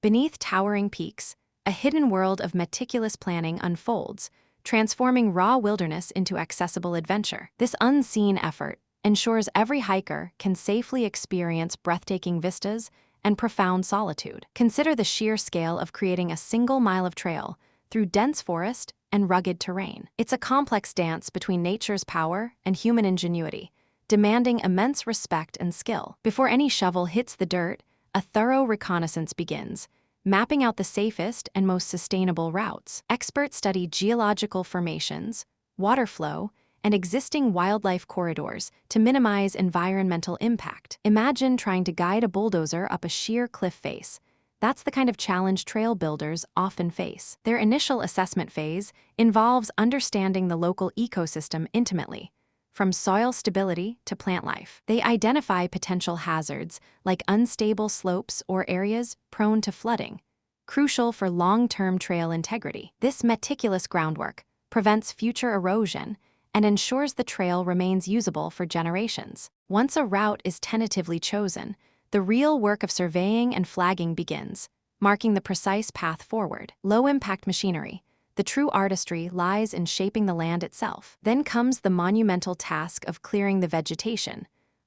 Beneath towering peaks, a hidden world of meticulous planning unfolds, transforming raw wilderness into accessible adventure. This unseen effort ensures every hiker can safely experience breathtaking vistas and profound solitude. Consider the sheer scale of creating a single mile of trail through dense forest and rugged terrain. It's a complex dance between nature's power and human ingenuity, demanding immense respect and skill. Before any shovel hits the dirt, a thorough reconnaissance begins, mapping out the safest and most sustainable routes. Experts study geological formations, water flow, and existing wildlife corridors to minimize environmental impact. Imagine trying to guide a bulldozer up a sheer cliff face. That's the kind of challenge trail builders often face. Their initial assessment phase involves understanding the local ecosystem intimately, from soil stability to plant life. They identify potential hazards like unstable slopes or areas prone to flooding, crucial for long-term trail integrity. This meticulous groundwork prevents future erosion and ensures the trail remains usable for generations. Once a route is tentatively chosen, the real work of surveying and flagging begins, marking the precise path forward. Low-impact machinery. The true artistry lies in shaping the land itself. Then comes the monumental task of clearing the vegetation,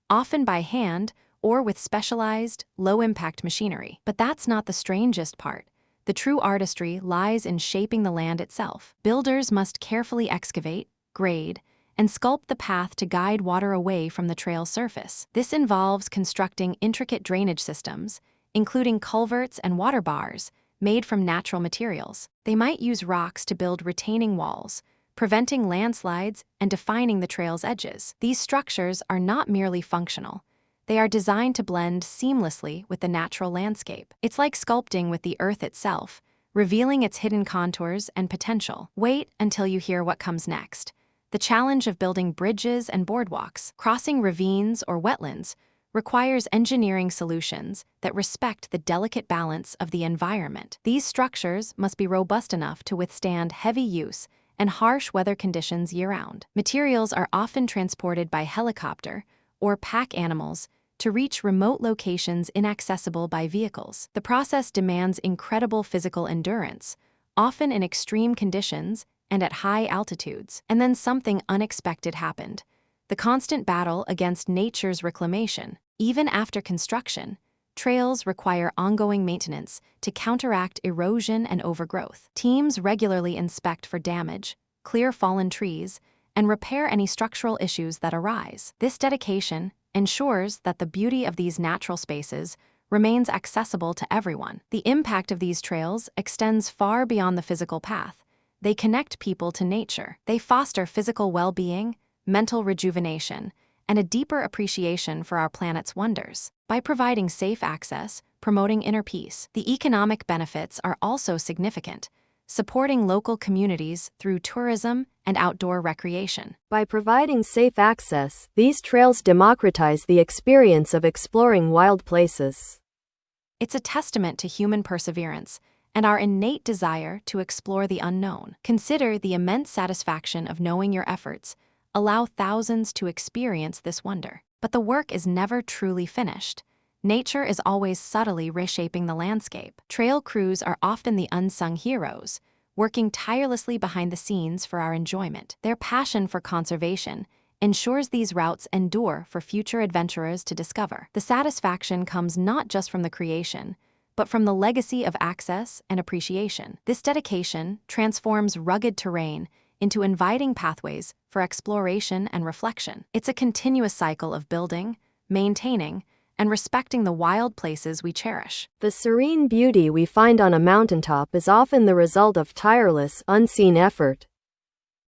often by hand or with specialized, low-impact machinery. But that's not the strangest part. The true artistry lies in shaping the land itself. Builders must carefully excavate, grade, and sculpt the path to guide water away from the trail surface. This involves constructing intricate drainage systems, including culverts and water bars, made from natural materials. They might use rocks to build retaining walls, preventing landslides and defining the trail's edges. These structures are not merely functional. They are designed to blend seamlessly with the natural landscape. It's like sculpting with the earth itself, revealing its hidden contours and potential. Wait until you hear what comes next. The challenge of building bridges and boardwalks, crossing ravines or wetlands, requires engineering solutions that respect the delicate balance of the environment. These structures must be robust enough to withstand heavy use and harsh weather conditions year-round. Materials are often transported by helicopter or pack animals to reach remote locations inaccessible by vehicles. The process demands incredible physical endurance, often in extreme conditions and at high altitudes. And then something unexpected happened. The constant battle against nature's reclamation. Even after construction, trails require ongoing maintenance to counteract erosion and overgrowth. Teams regularly inspect for damage, clear fallen trees, and repair any structural issues that arise. This dedication ensures that the beauty of these natural spaces remains accessible to everyone. The impact of these trails extends far beyond the physical path. They connect people to nature. They foster physical well-being, mental rejuvenation, and a deeper appreciation for our planet's wonders. By providing safe access, promoting inner peace, the economic benefits are also significant, supporting local communities through tourism and outdoor recreation. By providing safe access, these trails democratize the experience of exploring wild places. It's a testament to human perseverance and our innate desire to explore the unknown. Consider the immense satisfaction of knowing your efforts allow thousands to experience this wonder. But the work is never truly finished. Nature is always subtly reshaping the landscape. Trail crews are often the unsung heroes, working tirelessly behind the scenes for our enjoyment. Their passion for conservation ensures these routes endure for future adventurers to discover. The satisfaction comes not just from the creation, but from the legacy of access and appreciation. This dedication transforms rugged terrain into inviting pathways for exploration and reflection. It's a continuous cycle of building, maintaining, and respecting the wild places we cherish. The serene beauty we find on a mountaintop is often the result of tireless, unseen effort.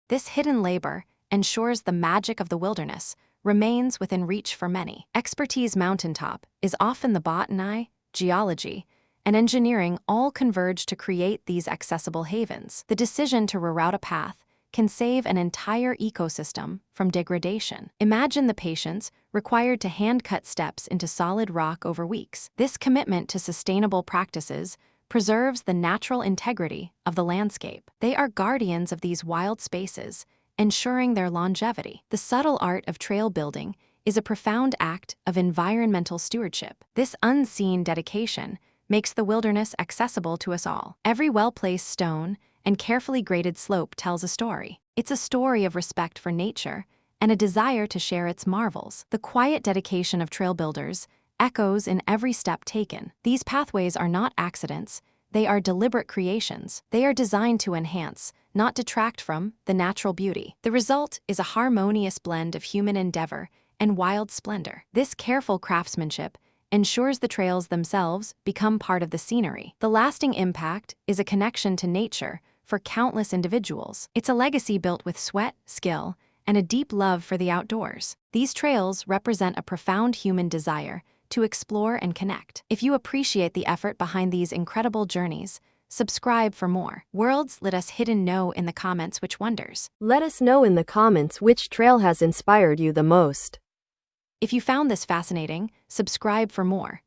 This hidden labor ensures the magic of the wilderness remains within reach for many. Expertise mountaintop is often the botany, geology, and engineering all converge to create these accessible havens. The decision to reroute a path can save an entire ecosystem from degradation. Imagine the patience required to hand-cut steps into solid rock over weeks. This commitment to sustainable practices preserves the natural integrity of the landscape. They are guardians of these wild spaces, ensuring their longevity. The subtle art of trail building is a profound act of environmental stewardship. This unseen dedication makes the wilderness accessible to us all. Every well-placed stone and carefully graded slope tells a story. It's a story of respect for nature and a desire to share its marvels. The quiet dedication of trail builders echoes in every step taken. These pathways are not accidents, they are deliberate creations. They are designed to enhance, not detract from, the natural beauty. The result is a harmonious blend of human endeavor and wild splendor. This careful craftsmanship ensures the trails themselves become part of the scenery. The lasting impact is a connection to nature for countless individuals. It's a legacy built with sweat, skill, and a deep love for the outdoors. These trails represent a profound human desire to explore and connect. If you appreciate the effort behind these incredible journeys, subscribe for more. Worlds, let us hidden know in the comments which wonders. Let us know in the comments which trail has inspired you the most. If you found this fascinating, subscribe for more.